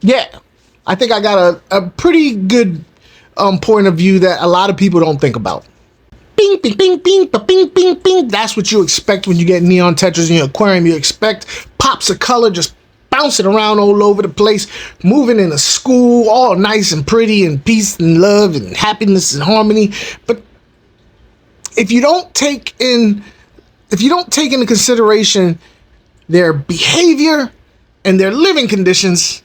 Yeah, I think I got a pretty good point of view that a lot of people don't think about. Bing, bing, bing, bing, bing, bing, bing. That's what you expect when you get neon tetras in your aquarium. You expect pops of color just bouncing around all over the place, moving in a school, all nice and pretty and peace and love and happiness and harmony. But if you don't take into consideration their behavior and their living conditions,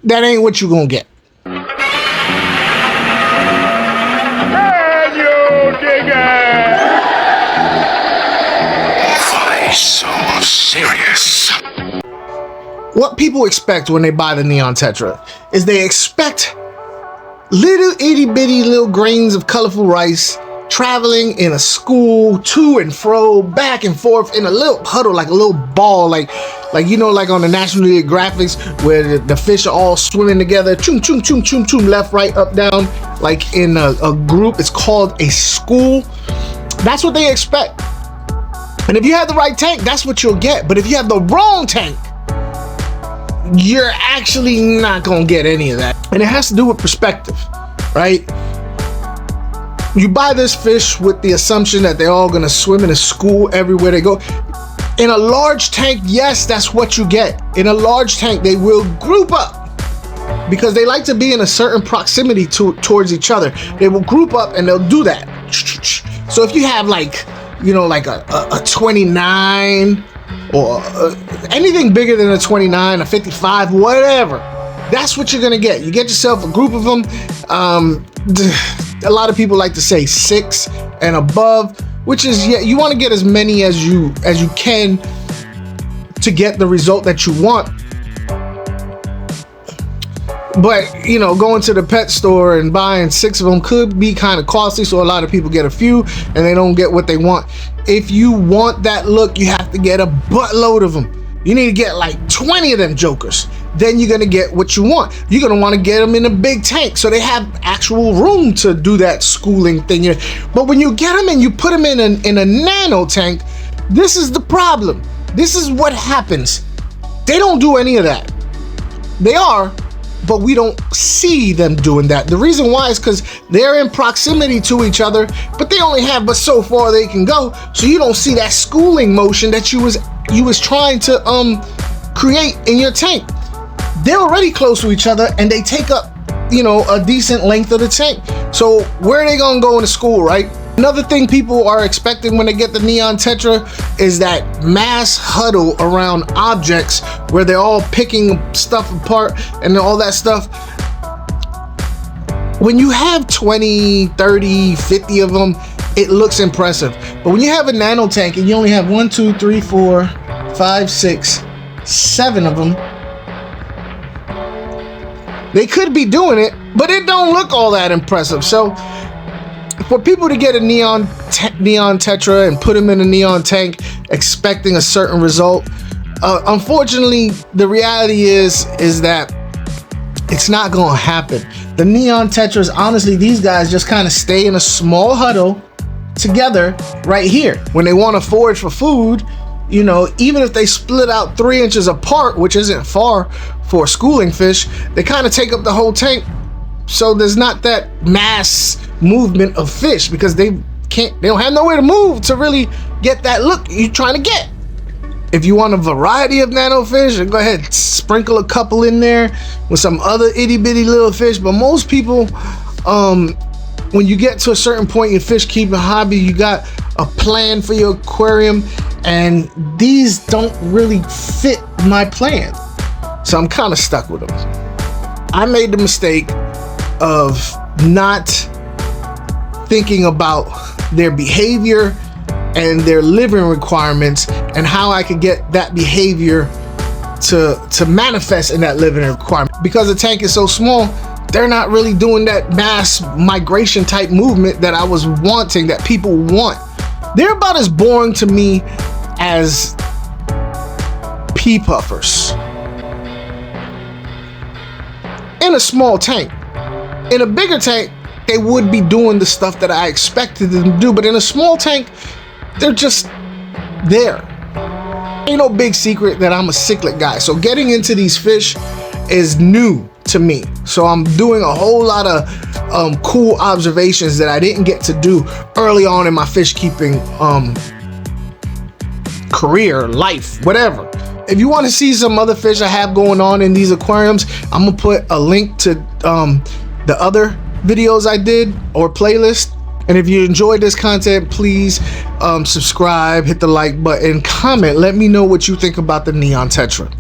that ain't what you're gonna get. Why so serious? What people expect when they buy the neon tetra is they expect little itty bitty little grains of colorful rice traveling in a school to and fro, back and forth in a little huddle, like a little ball, like you know, like on the National Geographics where the fish are all swimming together, choom choom choom choom choom, left, right, up, down, like in a group. It's called a school. That's what they expect. And if you have the right tank, that's what you'll get. But if you have the wrong tank, you're actually not gonna get any of that. And it has to do with perspective, right? You buy this fish with the assumption that they're all gonna swim in a school everywhere they go. In a large tank, yes, that's what you get. In a large tank, they will group up because they like to be in a certain proximity towards each other. They will group up and they'll do that. So if you have like, you know, like a 29 or anything bigger than a 29, a 55, whatever, that's what you're gonna get. You get yourself a group of them. A lot of people like to say 6 and above, which is, yeah, you want to get as many as you can to get the result that you want. But, you know, going to the pet store and buying 6 of them could be kind of costly, so a lot of people get a few and they don't get what they want. If you want that look, you have to get a buttload of them. You need to get like 20 of them jokers. Then you're gonna get what you want. You're gonna want to get them in a big tank so they have actual room to do that schooling thing. But when you get them and you put them in a nano tank, this is the problem. This is what happens. They don't do any of that. They are, but we don't see them doing that. The reason why is because they're in proximity to each other, but they only have but so far they can go. So you don't see that schooling motion that you was trying to create in your tank. They're already close to each other and they take up, you know, a decent length of the tank. So where are they gonna go into school, right? Another thing people are expecting when they get the neon tetra is that mass huddle around objects where they're all picking stuff apart and all that stuff. When you have 20, 30, 50 of them, it looks impressive. But when you have a nano tank and you only have 1, 2, 3, 4, 5, 6, 7 of them, they could be doing it, but it don't look all that impressive. So for people to get a neon tetra and put them in a neon tank expecting a certain result, unfortunately, the reality is that it's not gonna happen. The neon tetras, honestly, these guys just kind of stay in a small huddle together right here. When they want to forage for food, you know, even if they split out 3 inches apart, which isn't far for a schooling fish, they kind of take up the whole tank. So there's not that mass movement of fish because they don't have nowhere to move to really get that look you're trying to get. If you want a variety of nano fish, go ahead, sprinkle a couple in there with some other itty bitty little fish. But most people, when you get to a certain point in your fish keeping hobby, you got a plan for your aquarium, and these don't really fit my plan. So I'm kind of stuck with them. I made the mistake of not thinking about their behavior and their living requirements and how I could get that behavior to manifest in that living requirement. Because the tank is so small, they're not really doing that mass migration type movement that I was wanting, that people want. They're about as boring to me as pea puffers in a small tank. In a bigger tank, they would be doing the stuff that I expected them to do, but in a small tank, they're just there. Ain't no big secret that I'm a cichlid guy, so getting into these fish is new to me. So I'm doing a whole lot of cool observations that I didn't get to do early on in my fish keeping career, life, whatever. If you want to see some other fish I have going on in these aquariums, I'm gonna put a link to the other videos I did or playlist. And if you enjoyed this content, please subscribe, hit the like button, comment, let me know what you think about the neon tetra.